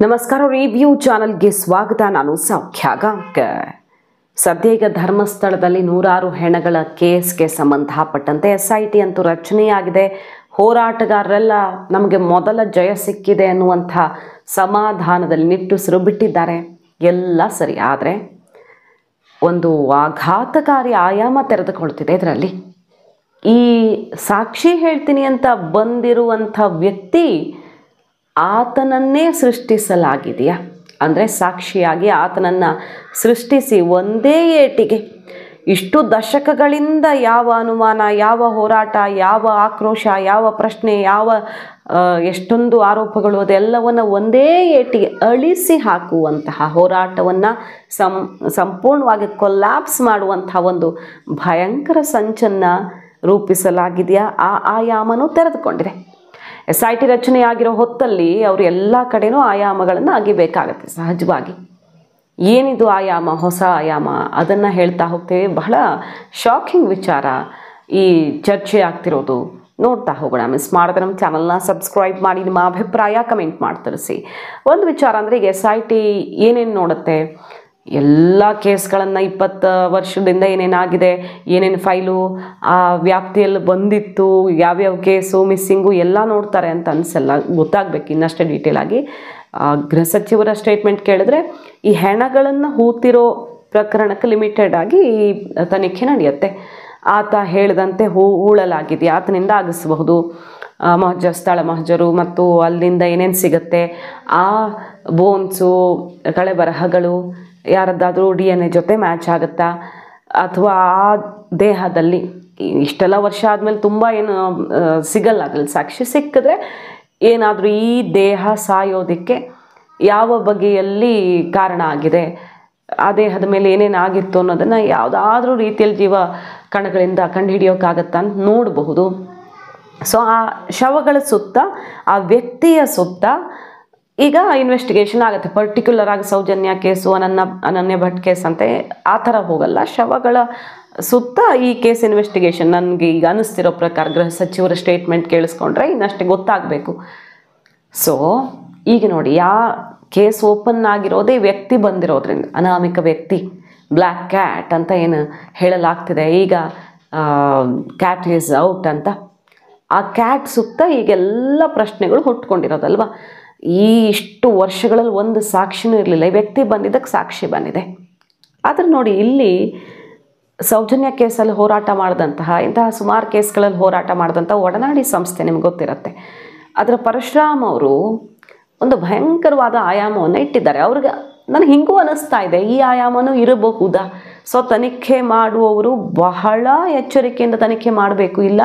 ನಮಸ್ಕಾರ, ರಿವ್ಯೂ ಚಾನಲ್ಗೆ ಸ್ವಾಗತ. ನಾನು ಸೌಖ್ಯ ಗಾಂವ್ಕರ್. ಸದ್ಯ ಈಗ ಧರ್ಮಸ್ಥಳದಲ್ಲಿ ನೂರಾರು ಹೆಣಗಳ ಕೇಸ್ಗೆ ಸಂಬಂಧಪಟ್ಟಂತೆ SIT ಅಂತೂ ರಚನೆಯಾಗಿದೆ. ಹೋರಾಟಗಾರರೆಲ್ಲ ನಮಗೆ ಮೊದಲ ಜಯ ಸಿಕ್ಕಿದೆ ಅನ್ನುವಂಥ ಸಮಾಧಾನದಲ್ಲಿ ನಿಟ್ಟುಸಿರು ಬಿಟ್ಟಿದ್ದಾರೆ. ಎಲ್ಲ ಸರಿ, ಆದರೆ ಒಂದು ಆಘಾತಕಾರಿ ಆಯಾಮ ತೆರೆದುಕೊಳ್ತಿದೆ ಇದರಲ್ಲಿ. ಈ ಸಾಕ್ಷಿ ಹೇಳ್ತೀನಿ ಅಂತ ಬಂದಿರುವಂಥ ವ್ಯಕ್ತಿ ಆತನನ್ನೇ ಸೃಷ್ಟಿಸಲಾಗಿದೆಯಾ ಅಂದರೆ ಸಾಕ್ಷಿಯಾಗಿ ಆತನನ್ನು ಸೃಷ್ಟಿಸಿ ಒಂದೇ ಏಟಿಗೆ ಇಷ್ಟು ದಶಕಗಳಿಂದ ಯಾವ ಅನುಮಾನ, ಯಾವ ಹೋರಾಟ, ಯಾವ ಆಕ್ರೋಶ, ಯಾವ ಪ್ರಶ್ನೆ, ಯಾವ ಎಷ್ಟೊಂದು ಆರೋಪಗಳು ಅದೆಲ್ಲವನ್ನು ಒಂದೇ ಏಟಿಗೆ ಅಳಿಸಿ ಹಾಕುವಂತಹ ಹೋರಾಟವನ್ನು ಸಂಪೂರ್ಣವಾಗಿ ಕೊಲ್ಯಾಪ್ಸ್ ಮಾಡುವಂಥ ಒಂದು ಭಯಂಕರ ಸಂಚನ್ನು ರೂಪಿಸಲಾಗಿದೆಯಾ, ಆ ಆಯಾಮನೂ ತೆರೆದುಕೊಂಡಿದೆ. SIT ರಚನೆಯಾಗಿರೋ ಹೊತ್ತಲ್ಲಿ ಅವರು ಎಲ್ಲ ಕಡೆನೂ ಆಯಾಮಗಳನ್ನು ಅಗಿಬೇಕಾಗತ್ತೆ ಸಹಜವಾಗಿ. ಏನಿದು ಆಯಾಮ, ಹೊಸ ಆಯಾಮ, ಅದನ್ನು ಹೇಳ್ತಾ ಹೋಗ್ತೇವೆ. ಬಹಳ ಶಾಕಿಂಗ್ ವಿಚಾರ ಈ ಚರ್ಚೆ ಆಗ್ತಿರೋದು. ನೋಡ್ತಾ ಹೋಗೋಣ. ಮಿಸ್ ಮಾಡಿದ್ರೆ ನಮ್ಮ ಚಾನಲ್ನ ಸಬ್ಸ್ಕ್ರೈಬ್ ಮಾಡಿ, ನಿಮ್ಮ ಅಭಿಪ್ರಾಯ ಕಮೆಂಟ್ ಮಾಡಿ ತಿಳಿಸಿ. ಒಂದು ವಿಚಾರ ಅಂದರೆ ಈಗ SIT ಏನೇನು ನೋಡುತ್ತೆ, ಎಲ್ಲ ಕೇಸ್ಗಳನ್ನು 20 ವರ್ಷದಿಂದ ಏನೇನಾಗಿದೆ, ಏನೇನು ಫೈಲು ಆ ವ್ಯಾಪ್ತಿಯಲ್ಲಿ ಬಂದಿತ್ತು, ಯಾವ್ಯಾವ ಕೇಸು ಮಿಸ್ಸಿಂಗು ಎಲ್ಲ ನೋಡ್ತಾರೆ ಅಂತ ಅನಿಸಲ್ಲ. ಗೊತ್ತಾಗಬೇಕು ಇನ್ನಷ್ಟೇ ಡೀಟೇಲ್ ಆಗಿ. ಗೃಹ ಸಚಿವರ ಸ್ಟೇಟ್ಮೆಂಟ್ ಕೇಳಿದ್ರೆ ಈ ಹೆಣಗಳನ್ನು ಹೂತಿರೋ ಪ್ರಕರಣಕ್ಕೆ ಲಿಮಿಟೆಡ್ ಆಗಿ ಈ ತನಿಖೆ ನಡೆಯುತ್ತೆ. ಆತ ಹೇಳಿದಂತೆ ಹೂಳಲಾಗಿದೆಯಾ, ಆತನಿಂದ ಆಗಿಸಬಹುದು, ಸ್ಥಳ ಮಹಜರು ಮತ್ತು ಅಲ್ಲಿಂದ ಏನೇನು ಸಿಗುತ್ತೆ, ಆ ಬೋನ್ಸು, ಕಳೆಬರಹಗಳು ಯಾರದ್ದಾದರೂ DNA ಜೊತೆ ಮ್ಯಾಚ್ ಆಗುತ್ತಾ, ಅಥವಾ ಆ ದೇಹದಲ್ಲಿ ಇಷ್ಟೆಲ್ಲ ವರ್ಷ ಆದಮೇಲೆ ತುಂಬ ಏನು ಸಿಗಲ್ಲ ಅದ್ರಲ್ಲಿ ಸಾಕ್ಷಿ. ಸಿಕ್ಕಿದ್ರೆ ಏನಾದರೂ ಈ ದೇಹ ಸಾಯೋದಕ್ಕೆ ಯಾವ ಬಗೆಯಲ್ಲಿ ಕಾರಣ ಆಗಿದೆ, ಆ ದೇಹದ ಮೇಲೆ ಏನೇನು ಆಗಿತ್ತು ಅನ್ನೋದನ್ನು ಯಾವುದಾದ್ರೂ ರೀತಿಯಲ್ಲಿ ಜೀವ ಕಣಗಳಿಂದ ಕಂಡುಹಿಡಿಯೋಕ್ಕಾಗತ್ತಾ ಅಂತ ನೋಡಬಹುದು. ಸೊ ಆ ಶವಗಳ ಸುತ್ತ, ಆ ವ್ಯಕ್ತಿಯ ಸುತ್ತ ಈಗ ಇನ್ವೆಸ್ಟಿಗೇಷನ್ ಆಗುತ್ತೆ. ಪರ್ಟಿಕ್ಯುಲರ್ ಆಗಿ ಸೌಜನ್ಯ ಕೇಸು, ಅನನ್ಯ ಭಟ್ ಕೇಸ್ ಅಂತ ಆ ಥರ ಹೋಗಲ್ಲ. ಶವಗಳ ಸುತ್ತ ಈ ಕೇಸ್ ಇನ್ವೆಸ್ಟಿಗೇಷನ್. ನನಗೆ ಈಗ ಅನ್ನಿಸ್ತಿರೋ ಪ್ರಕಾರ ಗೃಹ ಸಚಿವರ ಸ್ಟೇಟ್ಮೆಂಟ್ ಕೇಳಿಸ್ಕೊಂಡ್ರೆ ಇನ್ನಷ್ಟೇ ಗೊತ್ತಾಗಬೇಕು. ಸೊ ಈಗ ನೋಡಿ, ಆ ಕೇಸ್ ಓಪನ್ ಆಗಿರೋದೇ ವ್ಯಕ್ತಿ ಬಂದಿರೋದ್ರಿಂದ, ಅನಾಮಿಕ ವ್ಯಕ್ತಿ, ಬ್ಲ್ಯಾಕ್ ಕ್ಯಾಟ್ ಅಂತ ಏನು ಹೇಳಲಾಗ್ತಿದೆ ಈಗ, ಕ್ಯಾಟ್ ಈಸ್ ಔಟ್ ಅಂತ. ಆ ಕ್ಯಾಟ್ ಸುತ್ತ ಈಗೆಲ್ಲ ಪ್ರಶ್ನೆಗಳು ಹುಟ್ಕೊಂಡಿರೋದಲ್ವ. ಈ ಇಷ್ಟು ವರ್ಷಗಳಲ್ಲಿ ಒಂದು ಸಾಕ್ಷಿನೂ ಇರಲಿಲ್ಲ. ಈ ವ್ಯಕ್ತಿ ಬಂದಿದ್ದಕ್ಕೆ ಸಾಕ್ಷಿ ಬಂದಿದೆ. ಆದರೆ ನೋಡಿ, ಇಲ್ಲಿ ಸೌಜನ್ಯ ಕೇಸಲ್ಲಿ ಹೋರಾಟ ಮಾಡಿದಂತಹ, ಇಂತಹ ಸುಮಾರು ಕೇಸ್ಗಳಲ್ಲಿ ಹೋರಾಟ ಮಾಡಿದಂಥ ಒಡನಾಡಿ ಸಂಸ್ಥೆ ನಿಮ್ಗೆ ಗೊತ್ತಿರುತ್ತೆ. ಅದರ ಪರಶುರಾಮ್ ಅವರು ಒಂದು ಭಯಂಕರವಾದ ಆಯಾಮವನ್ನು ಇಟ್ಟಿದ್ದಾರೆ. ಅವ್ರಿಗೆ ನನಗೆ ಹಿಂಗೂ ಅನ್ನಿಸ್ತಾ ಇದೆ, ಈ ಆಯಾಮನೂ ಇರಬಹುದಾ. ಸೊ ತನಿಖೆ ಮಾಡುವವರು ಬಹಳ ಎಚ್ಚರಿಕೆಯಿಂದ ತನಿಖೆ ಮಾಡಬೇಕು. ಇಲ್ಲ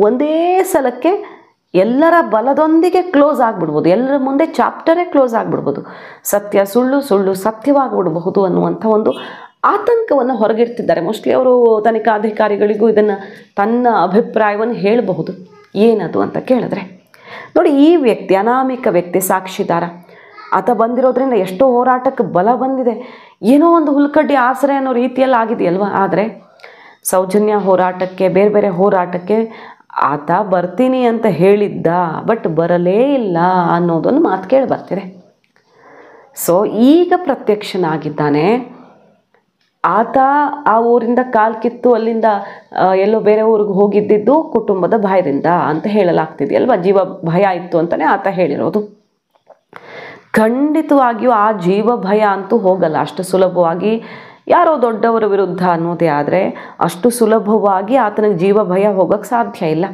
ಒಂದೇ ಸಲಕ್ಕೆ ಎಲ್ಲರ ಬಲದೊಂದಿಗೆ ಕ್ಲೋಸ್ ಆಗಿಬಿಡ್ಬೋದು, ಎಲ್ಲರ ಮುಂದೆ ಚಾಪ್ಟರೇ ಕ್ಲೋಸ್ ಆಗಿಬಿಡ್ಬೋದು, ಸತ್ಯ ಸುಳ್ಳು, ಸುಳ್ಳು ಸತ್ಯವಾಗಿಬಿಡಬಹುದು ಅನ್ನುವಂಥ ಒಂದು ಆತಂಕವನ್ನು ಹೊರಗಿಡ್ತಿದ್ದಾರೆ. ಮೋಸ್ಟ್ಲಿ ಅವರು ತನಿಖಾಧಿಕಾರಿಗಳಿಗೂ ಇದನ್ನು ತನ್ನ ಅಭಿಪ್ರಾಯವನ್ನು ಹೇಳಬಹುದು. ಏನದು ಅಂತ ಕೇಳಿದ್ರೆ ನೋಡಿ, ಈ ವ್ಯಕ್ತಿ ಅನಾಮಿಕ ವ್ಯಕ್ತಿ, ಸಾಕ್ಷಿದಾರ, ಆತ ಬಂದಿರೋದ್ರಿಂದ ಎಷ್ಟೋ ಹೋರಾಟಕ್ಕೆ ಬಲ ಬಂದಿದೆ. ಏನೋ ಒಂದು ಹುಲ್ಕಡ್ಡಿ ಆಸರೆ ಅನ್ನೋ ರೀತಿಯಲ್ಲಿ ಆಗಿದೆಯಲ್ವ. ಆದರೆ ಸೌಜನ್ಯ ಹೋರಾಟಕ್ಕೆ, ಬೇರೆ ಬೇರೆ ಹೋರಾಟಕ್ಕೆ ಆತ ಬರ್ತೀನಿ ಅಂತ ಹೇಳಿದ್ದ, ಬಟ್ ಬರಲೇ ಇಲ್ಲ ಅನ್ನೋದೊಂದು ಮಾತು ಕೇಳಿ ಬರ್ತಿದೆ. ಸೊ ಈಗ ಪ್ರತ್ಯಕ್ಷನಾಗಿದ್ದಾನೆ. ಆತ ಆ ಊರಿಂದ ಕಾಲು ಕಿತ್ತು ಅಲ್ಲಿಂದ ಎಲ್ಲೋ ಬೇರೆ ಊರಿಗೆ ಹೋಗಿದ್ದಿದ್ದು ಕುಟುಂಬದ ಭಯದಿಂದ ಅಂತ ಹೇಳಲಾಗ್ತಿದೆಯಲ್ವ. ಜೀವ ಭಯ ಇತ್ತು ಅಂತಲೇ ಆತ ಹೇಳಿರೋದು. ಖಂಡಿತವಾಗಿಯೂ ಆ ಜೀವ ಭಯ ಅಂತೂ ಹೋಗಲ್ಲ ಅಷ್ಟು ಸುಲಭವಾಗಿ. ಯಾರೋ ದೊಡ್ಡವರ ವಿರುದ್ಧ ಅನ್ನೋದೇ ಆದರೆ ಅಷ್ಟು ಸುಲಭವಾಗಿ ಆತನಿಗೆ ಜೀವ ಭಯ ಹೋಗೋಕ್ಕೆ ಸಾಧ್ಯ ಇಲ್ಲ.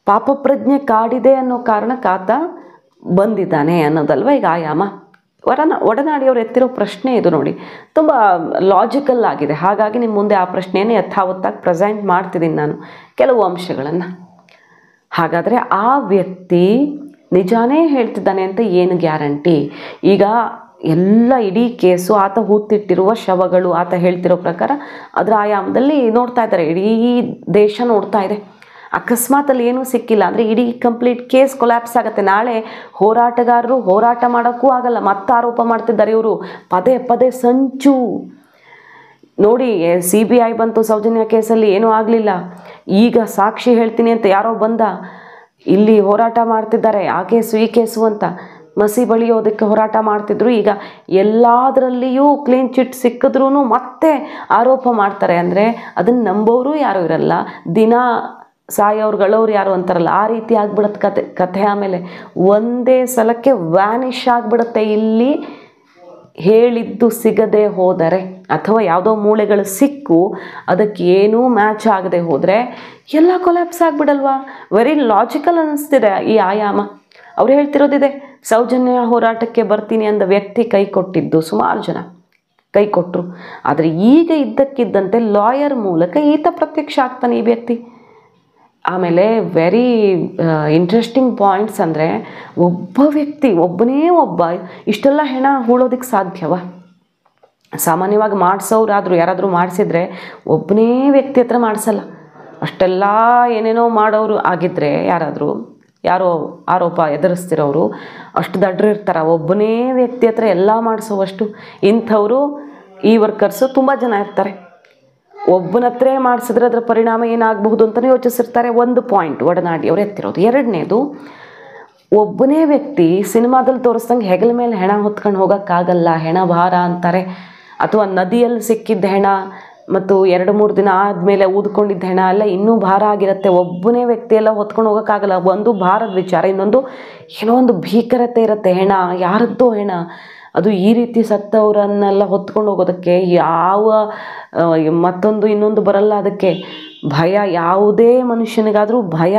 ಪಾಪ ಪ್ರಜ್ಞೆ ಕಾಡಿದೆ ಅನ್ನೋ ಕಾರಣಕ್ಕೆ ಆತ ಬಂದಿದ್ದಾನೆ ಅನ್ನೋದಲ್ವ ಈಗ ಆಯಾಮ. ಒಡನಾಡಿಯವರು ಎತ್ತಿರೋ ಪ್ರಶ್ನೆ ಇದು ನೋಡಿ, ತುಂಬ ಲಾಜಿಕಲ್ ಆಗಿದೆ. ಹಾಗಾಗಿ ನಿಮ್ಮ ಮುಂದೆ ಆ ಪ್ರಶ್ನೆಯನ್ನು ಯಥಾವತ್ತಾಗಿ ಪ್ರೆಸೆಂಟ್ ಮಾಡ್ತಿದ್ದೀನಿ ನಾನು, ಕೆಲವು ಅಂಶಗಳನ್ನು. ಹಾಗಾದರೆ ಆ ವ್ಯಕ್ತಿ ನಿಜಾನೇ ಹೇಳ್ತಿದ್ದಾನೆ ಅಂತ ಏನು ಗ್ಯಾರಂಟಿ? ಈಗ ಎಲ್ಲ ಇಡೀ ಕೇಸು, ಆತ ಹೂತಿಟ್ಟಿರುವ ಶವಗಳು, ಆತ ಹೇಳ್ತಿರೋ ಪ್ರಕಾರ ಅದರ ಆಯಾಮದಲ್ಲಿ ನೋಡ್ತಾ ಇದ್ದಾರೆ, ಇಡೀ ದೇಶ ನೋಡ್ತಾ ಇದೆ. ಅಕಸ್ಮಾತಲ್ಲಿ ಏನೂ ಸಿಕ್ಕಿಲ್ಲ ಅಂದರೆ ಇಡೀ ಕಂಪ್ಲೀಟ್ ಕೇಸ್ ಕೊಲ್ಯಾಪ್ಸ್ ಆಗುತ್ತೆ. ನಾಳೆ ಹೋರಾಟಗಾರರು ಹೋರಾಟ ಮಾಡೋಕ್ಕೂ ಆಗಲ್ಲ. ಮತ್ತೆ ಆರೋಪ ಮಾಡ್ತಿದ್ದಾರೆ ಇವರು, ಪದೇ ಪದೇ ಸಂಚು. ನೋಡಿ, CBI ಬಂತು ಸೌಜನ್ಯ ಕೇಸಲ್ಲಿ, ಏನೂ ಆಗಲಿಲ್ಲ. ಈಗ ಸಾಕ್ಷಿ ಹೇಳ್ತೀನಿ ಅಂತ ಯಾರೋ ಬಂದ, ಇಲ್ಲಿ ಹೋರಾಟ ಮಾಡ್ತಿದ್ದಾರೆ, ಆ ಕೇಸು ಈ ಕೇಸು ಅಂತ. ಮಸಿ ಬಳಿಯೋದಕ್ಕೆ ಹೋರಾಟ ಮಾಡ್ತಿದ್ರು. ಈಗ ಎಲ್ಲದರಲ್ಲಿಯೂ ಕ್ಲೀನ್ ಚಿಟ್ ಸಿಕ್ಕಿದ್ರೂ ಮತ್ತೆ ಆರೋಪ ಮಾಡ್ತಾರೆ. ಅಂದರೆ ಅದನ್ನು ನಂಬೋರು ಯಾರೂ ಇರಲ್ಲ, ದಿನ ಸಾಯೋರು ಯಾರು ಅಂತಾರಲ್ಲ, ಆ ರೀತಿ ಆಗ್ಬಿಡುತ್ತೆ ಕಥೆ. ಆಮೇಲೆ ಒಂದೇ ಸಲಕ್ಕೆ ವ್ಯಾನಿಷ್ ಆಗಿಬಿಡುತ್ತೆ. ಇಲ್ಲಿ ಹೇಳಿದ್ದು ಸಿಗದೆ ಹೋದರೆ ಅಥವಾ ಯಾವುದೋ ಮೂಳೆಗಳು ಸಿಕ್ಕು ಅದಕ್ಕೆ ಏನೂ ಮ್ಯಾಚ್ ಆಗದೆ ಹೋದರೆ ಎಲ್ಲ ಕೊಲ್ಯಾಪ್ಸ್ ಆಗಿಬಿಡಲ್ವಾ? ವೆರಿ ಲಾಜಿಕಲ್ ಅನ್ನಿಸ್ತಿದೆ ಈ ಆಯಾಮ. ಅವ್ರು ಹೇಳ್ತಿರೋದಿದೆ, ಸೌಜನ್ಯ ಹೋರಾಟಕ್ಕೆ ಬರ್ತೀನಿ ಅಂದ ವ್ಯಕ್ತಿ ಕೈ ಕೊಟ್ಟಿದ್ದು ಸುಮಾರು ಜನ ಕೈ ಕೊಟ್ಟರು. ಆದರೆ ಈಗ ಇದ್ದಕ್ಕಿದ್ದಂತೆ ಲಾಯರ್ ಮೂಲಕ ಈತ ಪ್ರತ್ಯಕ್ಷ ಆಗ್ತಾನೆ ಈ ವ್ಯಕ್ತಿ. ಆಮೇಲೆ ವೆರಿ ಇಂಟ್ರೆಸ್ಟಿಂಗ್ ಪಾಯಿಂಟ್ಸ್ ಅಂದರೆ, ಒಬ್ಬ ವ್ಯಕ್ತಿ ಒಬ್ಬನೇ ಇಷ್ಟೆಲ್ಲ ಹೆಣ ಹೂಳೋದಕ್ಕೆ ಸಾಧ್ಯವ? ಸಾಮಾನ್ಯವಾಗಿ ಮಾಡಿಸೋರಾದರೂ ಯಾರಾದರೂ ಮಾಡಿಸಿದ್ರೆ ಒಬ್ಬನೇ ವ್ಯಕ್ತಿ ಹತ್ರ ಮಾಡಿಸಲ್ಲ. ಅಷ್ಟೆಲ್ಲ ಏನೇನೋ ಮಾಡೋರು ಆಗಿದ್ದರೆ ಯಾರೋ ಆರೋಪ ಎದುರಿಸ್ತಿರೋರು ಅಷ್ಟು ದಡ್ರು ಇರ್ತಾರೆ. ಒಬ್ಬನೇ ವ್ಯಕ್ತಿ ಹತ್ರ ಎಲ್ಲ ಮಾಡಿಸೋವಷ್ಟು ಇಂಥವರು ಈ ವರ್ಕರ್ಸು ತುಂಬ ಜನ ಇರ್ತಾರೆ. ಒಬ್ಬನ ಹತ್ರ ಮಾಡಿಸಿದ್ರೆ ಅದರ ಪರಿಣಾಮ ಏನಾಗಬಹುದು ಅಂತಲೇ ಯೋಚಿಸಿರ್ತಾರೆ. ಒಂದು ಪಾಯಿಂಟ್ ಒಡನಾಡಿ ಅವ್ರು ಎತ್ತಿರೋದು. ಎರಡನೇದು, ಒಬ್ಬನೇ ವ್ಯಕ್ತಿ ಸಿನಿಮಾದಲ್ಲಿ ತೋರಿಸ್ದಂಗೆ ಹೆಗಲ ಮೇಲೆ ಹೆಣ ಹೊತ್ಕೊಂಡು ಹೋಗೋಕ್ಕಾಗಲ್ಲ, ಹೆಣ ಭಾರ ಅಂತಾರೆ. ಅಥವಾ ನದಿಯಲ್ಲಿ ಸಿಕ್ಕಿದ್ದ ಹೆಣ ಮತ್ತು 2-3 ದಿನ ಆದಮೇಲೆ ಊದ್ಕೊಂಡಿದ್ದ ಹೆಣ ಎಲ್ಲ ಇನ್ನೂ ಭಾರ ಆಗಿರುತ್ತೆ. ಒಬ್ಬನೇ ವ್ಯಕ್ತಿ ಎಲ್ಲ ಹೊತ್ಕೊಂಡು ಹೋಗೋಕ್ಕಾಗಲ್ಲ. ಒಂದು ಭಾರದ ವಿಚಾರ, ಇನ್ನೊಂದು ಏನೋ ಒಂದು ಭೀಕರತೆ ಇರುತ್ತೆ. ಹೆಣ ಯಾರದ್ದೋ ಹೆಣ, ಅದು ಈ ರೀತಿ ಸತ್ತವರನ್ನೆಲ್ಲ ಹೊತ್ಕೊಂಡು ಹೋಗೋದಕ್ಕೆ ಯಾವ ಮತ್ತೊಂದು ಇನ್ನೊಂದು ಬರಲ್ಲ. ಅದಕ್ಕೆ ಭಯ, ಯಾವುದೇ ಮನುಷ್ಯನಿಗಾದರೂ ಭಯ,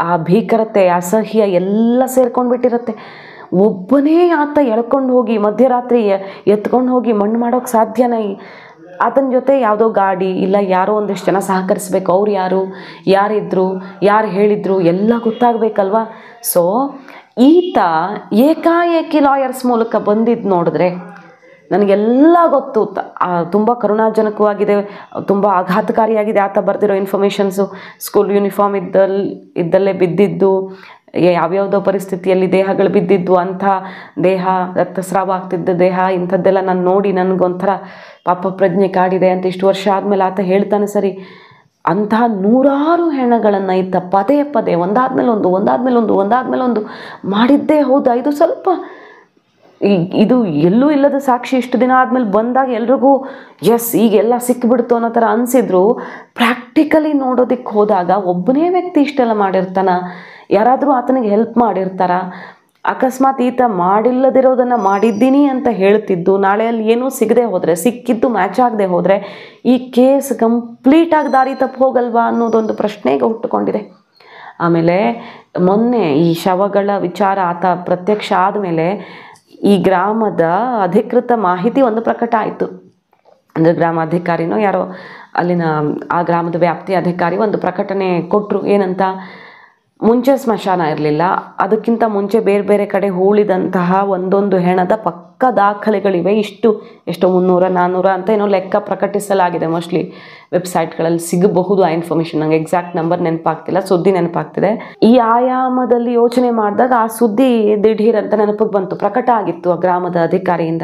ಆ ಭೀಕರತೆ, ಅಸಹ್ಯ ಎಲ್ಲ ಸೇರ್ಕೊಂಡು ಬಿಟ್ಟಿರುತ್ತೆ. ಒಬ್ಬನೇ ಆತ ಎಳ್ಕೊಂಡು ಹೋಗಿ ಮಧ್ಯರಾತ್ರಿ ಎತ್ಕೊಂಡು ಹೋಗಿ ಮಣ್ಣು ಮಾಡೋಕ್ಕೆ ಸಾಧ್ಯನ? ಆತನ ಜೊತೆ ಯಾವುದೋ ಗಾಡಿ ಇಲ್ಲ ಯಾರೋ ಒಂದಿಷ್ಟು ಜನ ಸಹಕರಿಸ್ಬೇಕು. ಅವ್ರು ಯಾರಿದ್ರು, ಯಾರು ಹೇಳಿದ್ರು ಎಲ್ಲ ಗೊತ್ತಾಗಬೇಕಲ್ವ. ಸೊ ಈತ ಏಕಾಏಕಿ ಲಾಯರ್ಸ್ ಮೂಲಕ ಬಂದಿದ್ದು ನೋಡಿದ್ರೆ ನನಗೆಲ್ಲ ಗೊತ್ತು. ತುಂಬ ಕರುಣಾಜನಕವಾಗಿದೆ, ತುಂಬ ಆಘಾತಕಾರಿಯಾಗಿದೆ. ಆತ ಬರೆದಿರೋ ಇನ್ಫಾರ್ಮೇಷನ್ಸು, ಸ್ಕೂಲ್ ಯೂನಿಫಾರ್ಮ್ ಇದ್ದಲ್ಲೇ ಬಿದ್ದಿದ್ದು, ಯಾವ್ಯಾವುದೋ ಪರಿಸ್ಥಿತಿಯಲ್ಲಿ ದೇಹಗಳು ಬಿದ್ದಿದ್ದು, ಅಂಥ ದೇಹ, ರಕ್ತಸ್ರಾವ ಆಗ್ತಿದ್ದ ದೇಹ, ಇಂಥದ್ದೆಲ್ಲ ನಾನು ನೋಡಿ ನನಗೊಂಥರ ಪಾಪ ಪ್ರಜ್ಞೆ ಕಾಡಿದೆ ಅಂತ ಇಷ್ಟು ವರ್ಷ ಆದಮೇಲೆ ಆತ ಹೇಳ್ತಾನೆ. ಸರಿ, ಅಂತಹ ನೂರಾರು ಹೆಣಗಳನ್ನು ಈತ ಪದೇ ಪದೇ ಒಂದಾದ್ಮೇಲೆ ಒಂದು ಮಾಡಿದ್ದೇ ಹೌದಾ? ಇದು ಸ್ವಲ್ಪ ಇದು ಎಲ್ಲೂ ಇಲ್ಲದ ಸಾಕ್ಷಿ ಇಷ್ಟು ದಿನ ಆದಮೇಲೆ ಬಂದಾಗ ಎಲ್ರಿಗೂ ಎಸ್ ಈಗೆಲ್ಲ ಸಿಕ್ಕಿಬಿಡ್ತು ಅನ್ನೋ ಥರ ಅನಿಸಿದ್ರು. ಪ್ರಾಕ್ಟಿಕಲಿ ನೋಡೋದಕ್ಕೆ ಹೋದಾಗ ಒಬ್ಬನೇ ವ್ಯಕ್ತಿ ಇಷ್ಟೆಲ್ಲ ಮಾಡಿರ್ತಾನ? ಯಾರಾದರೂ ಆತನಿಗೆ ಹೆಲ್ಪ್ ಮಾಡಿರ್ತಾರ? ಅಕಸ್ಮಾತ್ ಈತ ಮಾಡಿಲ್ಲದಿರೋದನ್ನು ಮಾಡಿದ್ದೀನಿ ಅಂತ ಹೇಳ್ತಿದ್ದು ನಾಳೆ ಅಲ್ಲಿ ಏನೂ ಸಿಗದೆ ಹೋದರೆ, ಸಿಕ್ಕಿದ್ದು ಮ್ಯಾಚ್ ಆಗದೆ ಹೋದರೆ ಈ ಕೇಸ್ ಕಂಪ್ಲೀಟಾಗಿ ದಾರಿ ತಪ್ಪು ಹೋಗಲ್ವಾ ಅನ್ನೋದೊಂದು ಪ್ರಶ್ನೆಗೆ ಹುಟ್ಟುಕೊಂಡಿದೆ. ಆಮೇಲೆ ಮೊನ್ನೆ ಈ ಶವಗಳ ವಿಚಾರ ಆತ ಪ್ರತ್ಯಕ್ಷ ಆದಮೇಲೆ ಈ ಗ್ರಾಮದ ಅಧಿಕೃತ ಮಾಹಿತಿ ಒಂದು ಪ್ರಕಟ ಆಯಿತು. ಅಂದರೆ ಗ್ರಾಮಾಧಿಕಾರಿನೋ ಯಾರೋ ಅಲ್ಲಿನ ಆ ಗ್ರಾಮದ ವ್ಯಾಪ್ತಿ ಅಧಿಕಾರಿ ಒಂದು ಪ್ರಕಟಣೆ ಕೊಟ್ಟರು. ಏನಂತ, ಮುಂಚೆ ಸ್ಮಶಾನ ಇರಲಿಲ್ಲ, ಅದಕ್ಕಿಂತ ಮುಂಚೆ ಬೇರೆ ಬೇರೆ ಕಡೆ ಹೂಳಿದಂತಹ ಒಂದೊಂದು ಹೆಣದ ಪಕ್ಕ ದಾಖಲೆಗಳಿವೆ. ಎಷ್ಟು 300-400 ಅಂತ ಏನೋ ಲೆಕ್ಕ ಪ್ರಕಟಿಸಲಾಗಿದೆ. ಮೋಸ್ಟ್ಲಿ ವೆಬ್ಸೈಟ್ಗಳಲ್ಲಿ ಸಿಗಬಹುದು ಆ ಇನ್ಫಾರ್ಮೇಷನ್. ನಂಗೆ ಎಕ್ಸಾಕ್ಟ್ ನಂಬರ್ ನೆನಪಾಗ್ತಿಲ್ಲ, ಸುದ್ದಿ ನೆನಪಾಗ್ತಿದೆ. ಈ ಆಯಾಮದಲ್ಲಿ ಯೋಚನೆ ಮಾಡಿದಾಗ ಆ ಸುದ್ದಿ ದಿಢೀರ್ ಅಂತ ನೆನಪಿಗೆ ಬಂತು. ಪ್ರಕಟ ಆಗಿತ್ತು ಆ ಗ್ರಾಮದ ಅಧಿಕಾರಿಯಿಂದ.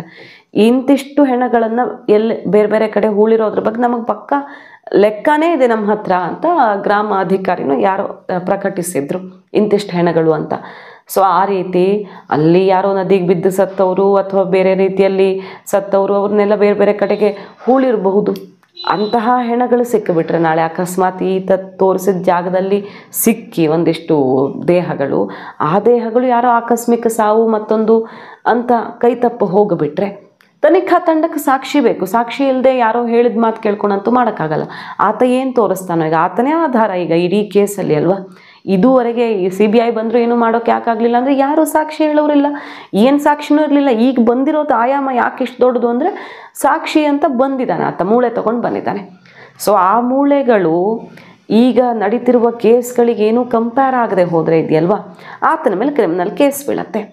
ಇಂತಿಷ್ಟು ಹೆಣಗಳನ್ನು ಬೇರೆ ಬೇರೆ ಕಡೆ ಹೂಳಿರೋದ್ರ ಬಗ್ಗೆ ನಮಗೆ ಪಕ್ಕ ಲೆಕ್ಕನೇ ಇದೆ ನಮ್ಮ ಹತ್ರ ಅಂತ ಗ್ರಾಮ ಅಧಿಕಾರಿನೂ ಯಾರೋ ಪ್ರಕಟಿಸಿದ್ರು, ಇಂತಿಷ್ಟು ಹೆಣಗಳು ಅಂತ. ಸೊ ಆ ರೀತಿ ಅಲ್ಲಿ ಯಾರೋ ನದಿಗೆ ಬಿದ್ದು ಸತ್ತವರು ಅಥವಾ ಬೇರೆ ರೀತಿಯಲ್ಲಿ ಸತ್ತವರು ಅವ್ರನ್ನೆಲ್ಲ ಬೇರೆ ಬೇರೆ ಕಡೆಗೆ ಹೂಳಿರಬಹುದು. ಅಂತಹ ಹೆಣಗಳು ಸಿಕ್ಕಿಬಿಟ್ರೆ ನಾಳೆ ಅಕಸ್ಮಾತ್ ಈತ ತೋರಿಸಿದ ಜಾಗದಲ್ಲಿ ಸಿಕ್ಕಿ ಒಂದಿಷ್ಟು ದೇಹಗಳು, ಆ ದೇಹಗಳು ಯಾರೋ ಆಕಸ್ಮಿಕ ಸಾವು ಮತ್ತೊಂದು ಅಂತ ಕೈ ತಪ್ಪು ಹೋಗಿಬಿಟ್ರೆ ತನಿಖಾ ತಂಡಕ್ಕೆ ಸಾಕ್ಷಿ ಬೇಕು. ಸಾಕ್ಷಿ ಇಲ್ಲದೆ ಯಾರೋ ಹೇಳಿದ ಮಾತು ಕೇಳ್ಕೊಂಡಂತೂ ಮಾಡೋಕ್ಕಾಗಲ್ಲ. ಆತ ಏನು ತೋರಿಸ್ತಾನೋ ಈಗ ಆತನೇ ಆಧಾರ ಈಗ ಇಡೀ ಕೇಸಲ್ಲಿ ಅಲ್ವಾ. ಇದುವರೆಗೆ CBI ಬಂದರೂ ಏನೂ ಮಾಡೋಕ್ಕೆ ಯಾಕಾಗಲಿಲ್ಲ ಅಂದರೆ ಯಾರೂ ಸಾಕ್ಷಿ ಹೇಳೋರಿಲ್ಲ, ಏನು ಸಾಕ್ಷಿನೂ ಇರಲಿಲ್ಲ. ಈಗ ಬಂದಿರೋದು ಆಯಾಮ ಯಾಕೆ ಇಷ್ಟು ದೊಡ್ಡದು ಅಂದರೆ ಸಾಕ್ಷಿ ಅಂತ ಬಂದಿದ್ದಾನೆ ಆತ, ಮೂಳೆ ತೊಗೊಂಡು ಬಂದಿದ್ದಾನೆ. ಸೊ ಆ ಮೂಳೆಗಳು ಈಗ ನಡೀತಿರುವ ಕೇಸ್ಗಳಿಗೆ ಏನೂ ಕಂಪೇರ್ ಆಗದೆ ಹೋದರೆ ಇದೆಯಲ್ವಾ, ಆತನ ಮೇಲೆ ಕ್ರಿಮಿನಲ್ ಕೇಸ್ ಬೀಳತ್ತೆ.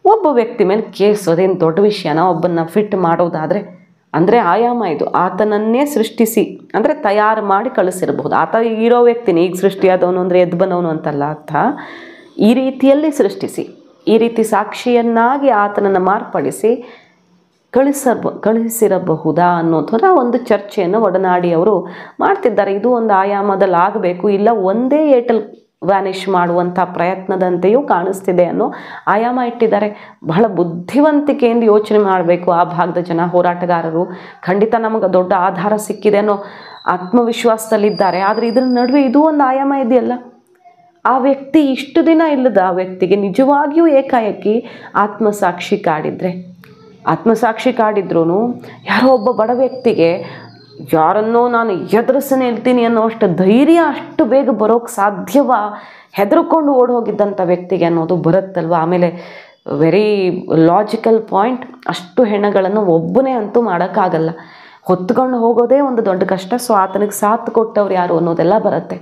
ಒಬ್ಬ ವ್ಯಕ್ತಿ ಮೇಲೆ ಕೇಸ್ ಅದೇನು ದೊಡ್ಡ ವಿಷಯನ, ಒಬ್ಬನ್ನ ಫಿಟ್ ಮಾಡೋದಾದರೆ. ಅಂದರೆ ಆಯಾಮ ಇದು ಆತನನ್ನೇ ಸೃಷ್ಟಿಸಿ ಅಂದರೆ ತಯಾರು ಮಾಡಿ ಕಳಿಸಿರಬಹುದು. ಆತ ಇರೋ ವ್ಯಕ್ತಿನೇ ಈಗ ಸೃಷ್ಟಿಯಾದವನು ಅಂದರೆ ಎದ್ದು ಬಂದವನು ಅಂತಲ್ಲ ಅರ್ಥ. ಈ ರೀತಿಯಲ್ಲಿ ಸೃಷ್ಟಿಸಿ ಈ ರೀತಿ ಸಾಕ್ಷಿಯನ್ನಾಗಿ ಆತನನ್ನು ಮಾರ್ಪಡಿಸಿ ಕಳಿಸಿರಬಹುದಾ ಅನ್ನೋದರ ಒಂದು ಚರ್ಚೆಯನ್ನು ಒಡನಾಡಿ ಅವರು ಮಾಡ್ತಿದ್ದಾರೆ. ಇದು ಒಂದು ಆಯಾಮದಲ್ಲಿ ಆಗಬೇಕು, ಇಲ್ಲ ಒಂದೇ ಏಟಲ್ಲಿ ವ್ಯಾನಿಷ್ ಮಾಡುವಂಥ ಪ್ರಯತ್ನದಂತೆಯೂ ಕಾಣಿಸ್ತಿದೆ ಅನ್ನೋ ಆಯಾಮ ಇಟ್ಟಿದ್ದಾರೆ. ಬಹಳ ಬುದ್ಧಿವಂತಿಕೆಯಿಂದ ಯೋಚನೆ ಮಾಡಬೇಕು ಆ ಭಾಗದ ಜನ, ಹೋರಾಟಗಾರರು. ಖಂಡಿತ ನಮಗೆ ದೊಡ್ಡ ಆಧಾರ ಸಿಕ್ಕಿದೆ ಅನ್ನೋ ಆತ್ಮವಿಶ್ವಾಸದಲ್ಲಿದ್ದಾರೆ. ಆದರೆ ಇದರ ನಡುವೆ ಇದು ಒಂದು ಆಯಾಮ ಇದೆಯಲ್ಲ, ಆ ವ್ಯಕ್ತಿ ಇಷ್ಟು ದಿನ ಇಲ್ಲದ ಆ ವ್ಯಕ್ತಿಗೆ ನಿಜವಾಗಿಯೂ ಏಕಾಏಕಿ ಆತ್ಮಸಾಕ್ಷಿ ಕಾಡಿದ್ರೂ ಯಾರೋ ಒಬ್ಬ ಬಡ ವ್ಯಕ್ತಿಗೆ ಯಾರನ್ನೋ ನಾನು ಎದುರಿಸಿ ನಿಲ್ತೀನಿ ಅನ್ನೋಷ್ಟು ಧೈರ್ಯ ಅಷ್ಟು ಬೇಗ ಬರೋಕ್ಕೆ ಸಾಧ್ಯವಾ? ಹೆದರ್ಕೊಂಡು ಓಡಿ ಹೋಗಿದ್ದಂಥ ವ್ಯಕ್ತಿಗೆ ಅನ್ನೋದು ಬರುತ್ತಲ್ವ. ಆಮೇಲೆ ವೆರಿ ಲಾಜಿಕಲ್ ಪಾಯಿಂಟ್, ಅಷ್ಟು ಹೆಣಗಳನ್ನು ಒಬ್ಬನೇ ಅಂತೂ ಮಾಡೋಕ್ಕಾಗಲ್ಲ, ಹೊತ್ಕೊಂಡು ಹೋಗೋದೇ ಒಂದು ದೊಡ್ಡ ಕಷ್ಟ. ಸೊ ಆತನಿಗೆ ಸಾಥ್ ಕೊಟ್ಟವ್ರು ಯಾರು ಅನ್ನೋದೆಲ್ಲ ಬರುತ್ತೆ.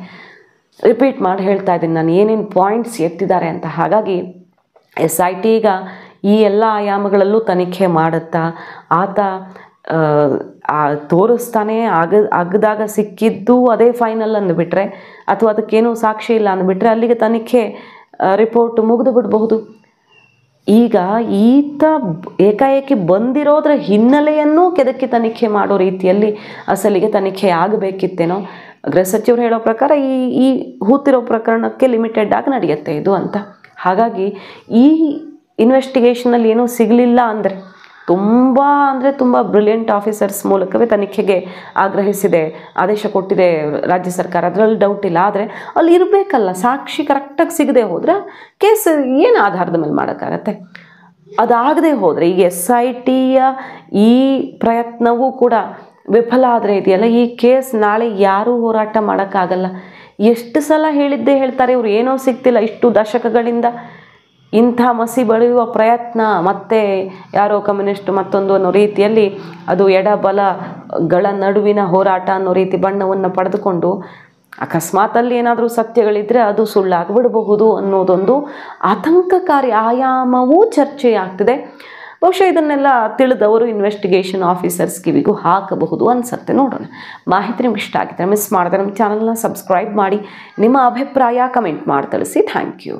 ರಿಪೀಟ್ ಮಾಡಿ ಹೇಳ್ತಾ ಇದ್ದೀನಿ ನಾನು ಏನೇನು ಪಾಯಿಂಟ್ಸ್ ಎತ್ತಿದ್ದಾರೆ ಅಂತ. ಹಾಗಾಗಿ SIT ಈಗ ಈ ಎಲ್ಲ ಆಯಾಮಗಳಲ್ಲೂ ತನಿಖೆ ಮಾಡುತ್ತಾ ಆತ ತೋರಿಸ್ತಾನೆ. ಆಗದಾಗ ಸಿಕ್ಕಿದ್ದು ಅದೇ ಫೈನಲ್ ಅಂದುಬಿಟ್ರೆ, ಅಥವಾ ಅದಕ್ಕೇನೂ ಸಾಕ್ಷಿ ಇಲ್ಲ ಅಂದುಬಿಟ್ರೆ ಅಲ್ಲಿಗೆ ತನಿಖೆ ರಿಪೋರ್ಟ್ ಮುಗಿದು ಬಿಡಬಹುದು. ಈಗ ಈತ ಏಕಾಏಕಿ ಬಂದಿರೋದ್ರ ಹಿನ್ನೆಲೆಯನ್ನು ಕೆದಕಿ ತನಿಖೆ ಮಾಡೋ ರೀತಿಯಲ್ಲಿ ಅಸಲಿಗೆ ತನಿಖೆ ಆಗಬೇಕಿತ್ತೇನೋ. ಗೃಹ ಸಚಿವರು ಹೇಳೋ ಪ್ರಕಾರ ಈ ಹೂತಿರೋ ಪ್ರಕರಣಕ್ಕೆ ಲಿಮಿಟೆಡ್ ಆಗಿ ನಡೆಯುತ್ತೆ ಇದು ಅಂತ. ಹಾಗಾಗಿ ಈ ಇನ್ವೆಸ್ಟಿಗೇಷನಲ್ಲಿ ಏನೂ ಸಿಗಲಿಲ್ಲ ಅಂದರೆ ತುಂಬ ಬ್ರಿಲಿಯಂಟ್ ಆಫೀಸರ್ಸ್ ಮೂಲಕವೇ ತನಿಖೆಗೆ ಆಗ್ರಹಿಸಿದೆ, ಆದೇಶ ಕೊಟ್ಟಿದೆ ರಾಜ್ಯ ಸರ್ಕಾರ, ಅದರಲ್ಲಿ ಡೌಟ್ ಇಲ್ಲ. ಆದರೆ ಅಲ್ಲಿ ಇರಬೇಕಲ್ಲ, ಸಾಕ್ಷಿ ಕರೆಕ್ಟಾಗಿ ಸಿಗದೆ ಹೋದರೆ ಕೇಸ್ ಏನು ಆಧಾರದ ಮೇಲೆ ಮಾಡೋಕ್ಕಾಗತ್ತೆ? ಅದಾಗದೆ ಹೋದರೆ ಈಗ SITಯ ಈ ಪ್ರಯತ್ನವೂ ಕೂಡ ವಿಫಲ ಆದರೆ ಇದೆಯಲ್ಲ, ಈ ಕೇಸ್ ನಾಳೆ ಯಾರೂ ಹೋರಾಟ ಮಾಡೋಕ್ಕಾಗಲ್ಲ. ಎಷ್ಟು ಸಲ ಹೇಳಿದ್ದೇ ಹೇಳ್ತಾರೆ, ಇವ್ರು ಏನೋ ಸಿಗ್ತಿಲ್ಲ ಇಷ್ಟು ದಶಕಗಳಿಂದ. ಇಂಥ ಮಸಿ ಬಳಿಯುವ ಪ್ರಯತ್ನ ಮತ್ತೆ ಯಾರೋ ಕಮ್ಯುನಿಸ್ಟ್ ಮತ್ತೊಂದು ಅನ್ನೋ ರೀತಿಯಲ್ಲಿ ಅದು ಎಡಬಲಗಳ ನಡುವಿನ ಹೋರಾಟ ಅನ್ನೋ ರೀತಿ ಬಣ್ಣವನ್ನು ಪಡೆದುಕೊಂಡು ಅಕಸ್ಮಾತಲ್ಲಿ ಏನಾದರೂ ಸತ್ಯಗಳಿದ್ದರೆ ಅದು ಸುಳ್ಳಾಗ್ಬಿಡಬಹುದು ಅನ್ನೋದೊಂದು ಆತಂಕಕಾರಿ ಆಯಾಮವೂ ಚರ್ಚೆಯಾಗ್ತಿದೆ. ಬಹುಶಃ ಇದನ್ನೆಲ್ಲ ತಿಳಿದವರು ಇನ್ವೆಸ್ಟಿಗೇಷನ್ ಆಫೀಸರ್ಸ್ ಕಿವಿಗೂ ಹಾಕಬಹುದು ಅನಿಸುತ್ತೆ. ನೋಡೋಣ. ಮಾಹಿತಿ ನಿಮ್ಗೆ ಇಷ್ಟ ಆಗಿದ್ದರೆ ಮಿಸ್ ಮಾಡಿದ್ರೆ ನಮ್ಮ ಚಾನಲ್ನ ಸಬ್ಸ್ಕ್ರೈಬ್ ಮಾಡಿ, ನಿಮ್ಮ ಅಭಿಪ್ರಾಯ ಕಮೆಂಟ್ ಮಾಡಿ ತಿಳಿಸಿ. Thank you.